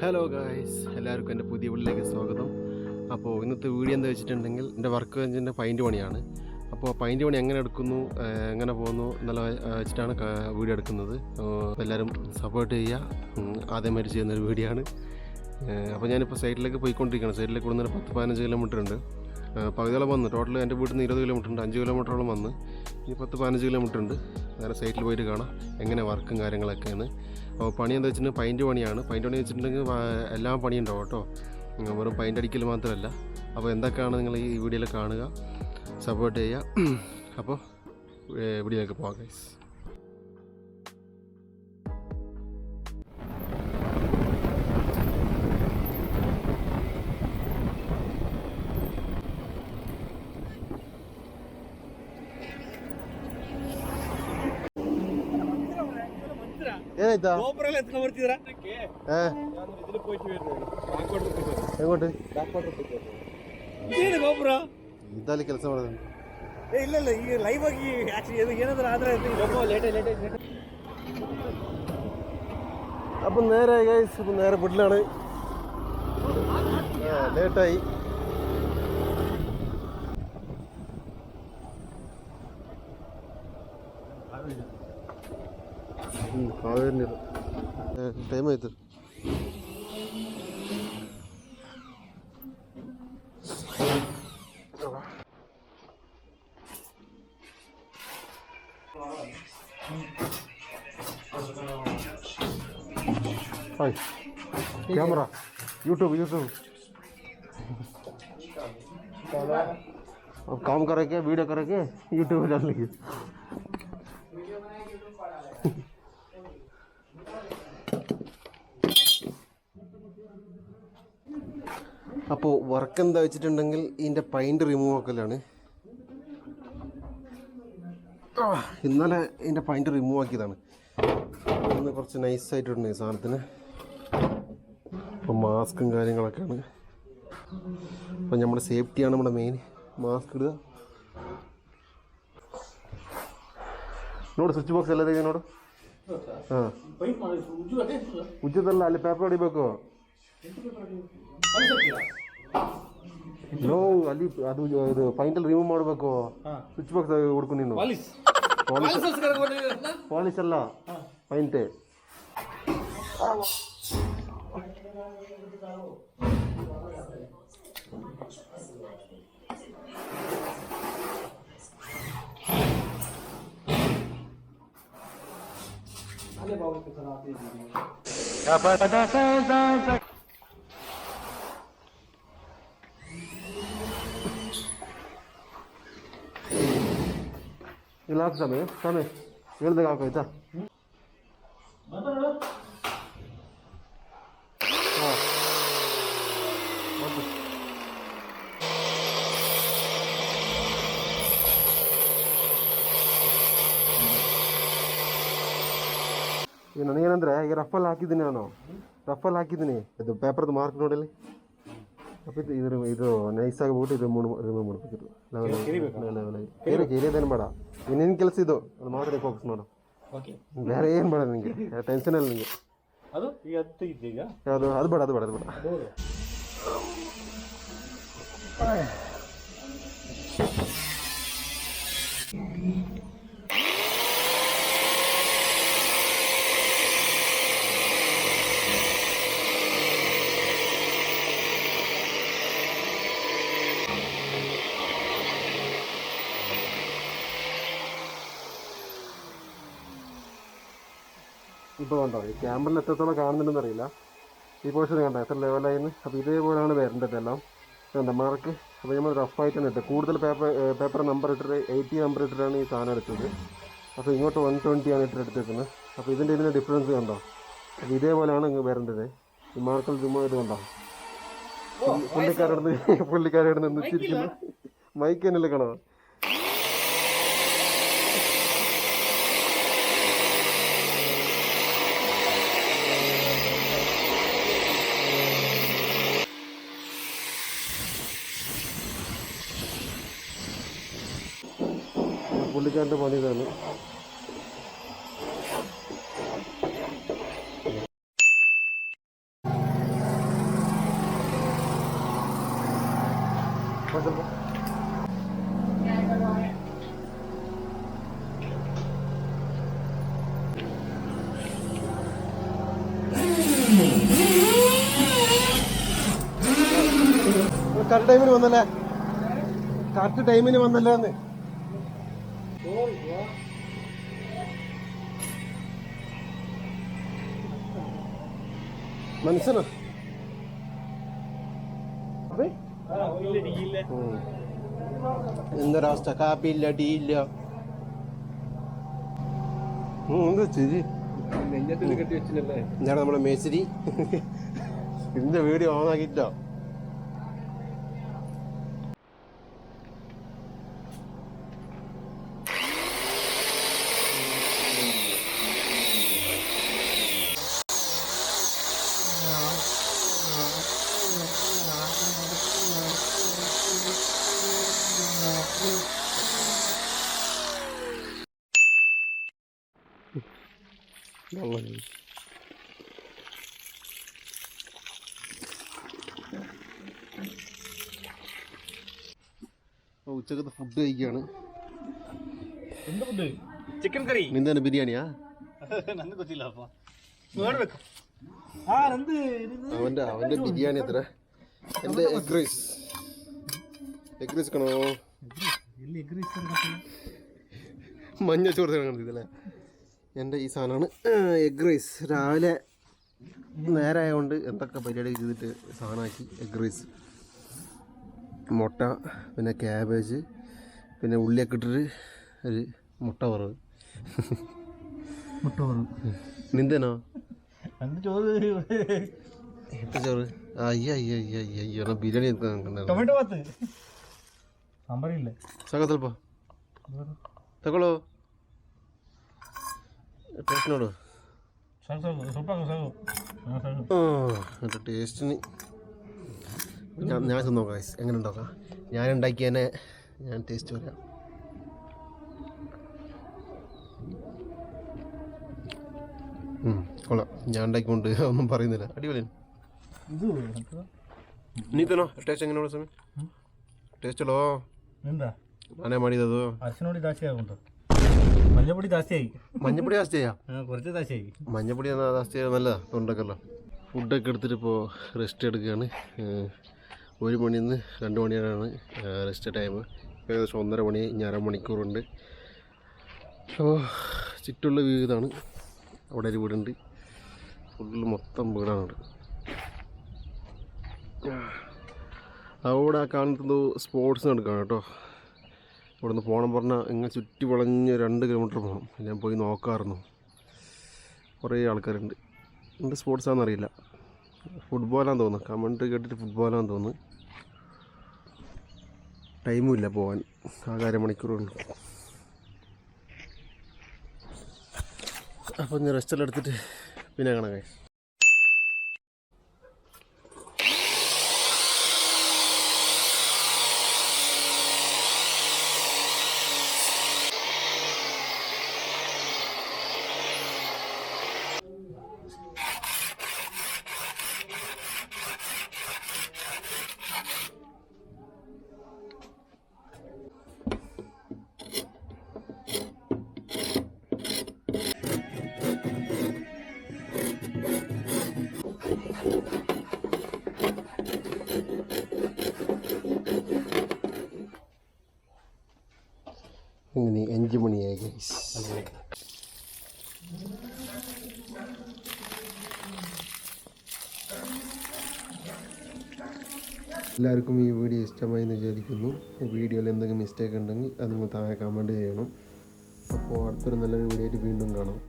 Hello guys, എല്ലാവർക്കും എൻ്റെ പുതിയ വീട്ടിലേക്ക് സ്വാഗതം. അപ്പോൾ ഇന്നത്തെ വീഡിയോ എന്താ വെച്ചിട്ടുണ്ടെങ്കിൽ എൻ്റെ വർക്ക് ബെഞ്ചിൻ്റെ പൈൻറ്റ് പണിയാണ്. അപ്പോൾ പൈൻറ്റ് പണി എങ്ങനെ എടുക്കുന്നു, എങ്ങനെ പോകുന്നു എന്നുള്ള വെച്ചിട്ടാണ് വീഡിയോ എടുക്കുന്നത്. എല്ലാവരും സപ്പോർട്ട് ചെയ്യുക. ആദ്യമായിട്ട് ചെയ്യുന്നൊരു വീഡിയോ ആണ്. അപ്പോൾ ഞാനിപ്പോൾ സൈഡിലേക്ക് പോയിക്കൊണ്ടിരിക്കുകയാണ്. സൈഡിലേക്ക് കൂടുന്നൊരു 10-15 കിലോമീറ്റർ ഉണ്ട്. പകുതിയോളം വന്ന് ടോട്ടൽ എൻ്റെ വീട്ടിൽ നിന്ന് 20 കിലോമീറ്റർ ഉണ്ട്. 5 കിലോമീറ്ററോളം വന്ന് ഇനി 10-15 കിലോമീറ്റർ ഉണ്ട്. നേരെ സൈറ്റിൽ പോയിട്ട് കാണാം എങ്ങനെ വർക്കും കാര്യങ്ങളൊക്കെയാണ്. അപ്പോൾ പണി എന്താ വെച്ചിട്ടുണ്ടെങ്കിൽ പൈൻറ്റ് പണിയാണ്. പൈൻറ്റ് പണി വെച്ചിട്ടുണ്ടെങ്കിൽ എല്ലാ പണിയും ഉണ്ടാവും കേട്ടോ, വെറും പൈൻറ്റ് അടിക്കൽ മാത്രമല്ല. അപ്പോൾ എന്തൊക്കെയാണ് നിങ്ങൾ ഈ വീഡിയോയിൽ കാണുക, സപ്പോർട്ട് ചെയ്യുക. അപ്പോൾ വീഡിയോയിലേക്ക് പോകാം ഗൈസ്. ಏನಾಯ್ತಾ ಎಗೋಟು ಗೋಪುರ ಇದ್ದಲ್ಲಿ ಕೆಲಸ ಮಾಡೋದು ಇಲ್ಲ ಇಲ್ಲ ಈಗ ಲೈವ್ ಆಗಿ ಏನಾದ್ರೂ ಆದ್ರೆ അപ്പം നേരെ ഗൈസ്, ഇപ്പം നേരെ വീട്ടിലാണ്. ലേറ്റായി. കാവേരി നീರು ಟೈಮ್ ಆಯ್ತು. हाय कैमरा यूट्यूब अब काम करेंगे, वीडियो करेंगे, यूट्यूब डालेंगे. അപ്പോൾ വർക്ക് എന്താ വെച്ചിട്ടുണ്ടെങ്കിൽ ഇതിൻ്റെ പൈൻറ്റ് റിമൂവ് ആക്കലാണ്. ഇന്നലെ ഇതിൻ്റെ പൈൻറ്റ് റിമൂവ് ആക്കിയതാണ്. ഇന്ന് കുറച്ച് നൈസായിട്ടുണ്ട് ഈ സാധനത്തിന്. അപ്പോൾ മാസ്കും കാര്യങ്ങളൊക്കെയാണ്. അപ്പോൾ നമ്മുടെ സേഫ്റ്റിയാണ് നമ്മുടെ മെയിൻ. മാസ്ക് ഇടുക. ನೋಡು ಸ್ವಿಚ್ ಬಾಕ್ಸ್ ಎಲ್ಲ ಇದೆ ನೋಡು. ಹಾಂ ಉಜ್ಜದಲ್ಲ, ಅಲ್ಲಿ ಪೇಪರ್ ಹೊಡಿಬೇಕು. ನೋ, ಅಲ್ಲಿ ಅದು ಇದು ಪೈಂಟಲ್ಲಿ ರಿಮೂವ್ ಮಾಡಬೇಕು. ಸ್ವಿಚ್ ಬಾಕ್ಸ್ ಹುಡ್ಕು ನೀನು. ಪಾಲಿಶ್ ಅಲ್ಲ, ಪೈಂಟೇ. ಇಲ್ಲ ಹಾಕು ಸ್ವಾಮಿ ಹೇಳ್ದಾಗ ಹಾಕೋಯ್ತಾ. ಹಾಂ ಈಗ ನನಗೇನಂದರೆ, ಈಗ ರಫಲ್ಲಿ ಹಾಕಿದ್ದೀನಿ ನಾನು. ರಫಲ್ಲಿ ಹಾಕಿದ್ದೀನಿ. ಇದು ಪೇಪರ್ದು ಮಾರ್ಕ್ ನೋಡಲಿ. അപ്പോൾ ഇത് ನೈಸಾಗಿ ಬಿಟ್ಟು ಇದು ರಿಮೂವ್ ಮಾಡಬೇಕಿತ್ತು. ಲೆವೆಲಾಗಿ ಏರಿಯೋದೇನು ಬೇಡ. ಇನ್ನೇನು ಕೆಲಸ ಇದು, ಅದು ಮಾತ್ರ ಫೋಕಸ್ ಮಾಡು. ಬೇರೆ ಏನು ಬೇಡ ನಿನಗೆ, ಟೆನ್ಷನ್ ಇಲ್ಲ ನಿನಗೆ. ಯಾವುದು ಅದು ಬೇಡ, ಅದು ಬೇಡ, ಅದು ಬೇಡ. ഇപ്പോൾ കണ്ടോ, ഈ ക്യാമറയിൽ എത്രത്തോളം കാണുന്നുണ്ടെന്ന് അറിയില്ല. ഈ പോർഷൻ കണ്ടോ എത്ര ലെവലായിന്ന്. അപ്പോൾ ഇതേപോലെയാണ് വരേണ്ടത് എല്ലാം. എന്താ മാർക്ക്. അപ്പോൾ നമ്മൾ റഫായിട്ടാണ് ഇട്ടത്. കൂടുതൽ പേപ്പർ നമ്പർ ഇട്ടിട്ട് 80 നമ്പർ ഇട്ടിട്ടാണ് ഈ സാധനം എടുത്തത്. അപ്പോൾ ഇങ്ങോട്ട് 120 ആണ് എടുത്തേക്കുന്നത്. അപ്പോൾ ഇതിൻ്റെ ഡിഫറൻസ് കണ്ടോ. അപ്പോൾ ഇതേപോലെയാണ് വരേണ്ടത്. ഈ മാർക്കൽ റിമൂവ് ചെയ്ത് കണ്ടോ. പുള്ളിക്കാരോട് നിന്ന് ചിരിക്കുന്നു. മൈക്ക് തന്നെയല്ലേ കാണോ. പുള്ളിക്കാരൻ്റെ പണി ഇതാണ്. കറക്റ്റ് ടൈമിന് വന്നല്ലേ, കറക്റ്റ് ടൈമിന് വന്നല്ലേ എന്ന് മനസ്സിലാ. എന്തൊരവസ്ഥ, കാപ്പിയില്ല, ടീ ഇല്ല. എന്താ ശരി കെട്ടി വെച്ചില്ലല്ലേ എന്താണ് നമ്മളെ മേശരി. ഇതിന്റെ വീഡിയോ ഓൺ ആക്കിയിട്ടോ. ഉച്ചക്കത്തെ ഫുഡ് കഴിക്കുകയാണ്. Chicken curry. എന്താണ് ബിരിയാണിയാ? അവന്റെ ബിരിയാണി എത്ര? എന്റെ എഗ് റൈസ്. എഗ് റൈസ് കണോ? മഞ്ഞ ചോറ് കാണുന്നില്ലേ? എൻ്റെ ഈ സാധനമാണ് എഗ് റൈസ്. രാവിലെ നേരെ ആയതുകൊണ്ട് എന്തൊക്കെ പരിപാടി ചെയ്തിട്ട് സാധനമാക്കി. എഗ് റൈസ്, മുട്ട, പിന്നെ ക്യാബേജ്, പിന്നെ ഉള്ളിയൊക്കെ ഇട്ടിട്ട് ഒരു മുട്ട വറവ്. നിന്തനോ ചോറ്? എന്താ ചോറ്? അയ്യോ ബിരിയാണി സാകത്തൽപ്പോ തകളോ ടേസ്റ്റിനോടോ? ടേസ്റ്റിന് ഞാൻ തിന്നോ ഗൈസ്, എങ്ങനെ ഉണ്ടാക്കാം? ഞാൻ ഉണ്ടാക്കിയതിനെ ഞാൻ ടേസ്റ്റ് പറയാം. കൊള്ളാം. ഞാൻ ഉണ്ടാക്കിക്കൊണ്ട് ഒന്നും പറയുന്നില്ല. അടിപൊളി. നീ തന്നോ ಟೇಸ್ಟ್ ಹೆಂಗೆ ಸಮಯ? ಟೇಸ್ಟ್ ಅಲ್ಲೋ ನಾನೇ ಮಾಡಿದ್ದು. ಅರಿಶಿನೋಡಿ ಜಾಸ್ತಿ ಆಗುಂಟು, മഞ്ഞപ്പൊടി ജാസ്തിയായി. മഞ്ഞപ്പൊടി ജാസ്തിയാ? കുറച്ച് ജാസ്തിയായി. മഞ്ഞപ്പൊടി ജാസ്തിയാ നല്ലതാ തൊണ്ടക്കല്ലോ. ഫുഡൊക്കെ എടുത്തിട്ട് ഇപ്പോൾ റെസ്റ്റ് എടുക്കുകയാണ്. 1 മണിയിൽ നിന്ന് 2 മണി വരെയാണ് റെസ്റ്റ് ടൈം. ഏകദേശം 1:30 മണി, ഇനി അരമണിക്കൂറുണ്ട്. അപ്പോൾ ചുറ്റുള്ള വ്യൂ ഇതാണ്. അവിടെ ഒരു വീടുണ്ട്, ഫുള്ള് മൊത്തം വീടാണ്. അവിടെ കാണുന്നത് സ്പോർട്സ് നടക്കുകയാണ് കേട്ടോ. ഇവിടെ നിന്ന് പോകണം പറഞ്ഞാൽ ഇങ്ങനെ ചുറ്റി വളഞ്ഞ് 2 കിലോമീറ്റർ പോകണം. ഞാൻ പോയി നോക്കാമായിരുന്നു. കുറേ ആൾക്കാരുണ്ട്. എന്ത് സ്പോർട്സാണെന്ന് അറിയില്ല. ഫുട്ബോളാന്ന് തോന്നുന്നു. കമൻറ്റ് കേട്ടിട്ട് ഫുട്ബോളാന്ന് തോന്നുന്നു. ടൈമും ഇല്ല പോകാൻ, ആകെ അരമണിക്കൂറുണ്ട്. അപ്പോൾ ഞാൻ റെസ്റ്റെല്ലാം എടുത്തിട്ട് പിന്നെ കാണാം guys. ഇങ്ങനെ 5 മണിയായി ഗൈസ്. എല്ലാവർക്കും ഈ വീഡിയോ ഇഷ്ടമായി എന്ന് വിചാരിക്കുന്നു. വീഡിയോയിൽ എന്തെങ്കിലും മിസ്റ്റേക്ക് ഉണ്ടെങ്കിൽ അത് നിങ്ങൾ താഴെ കമൻറ്റ് ചെയ്യണം. അപ്പോൾ അടുത്തൊരു നല്ലൊരു വീഡിയോ ആയിട്ട് വീണ്ടും കാണാം.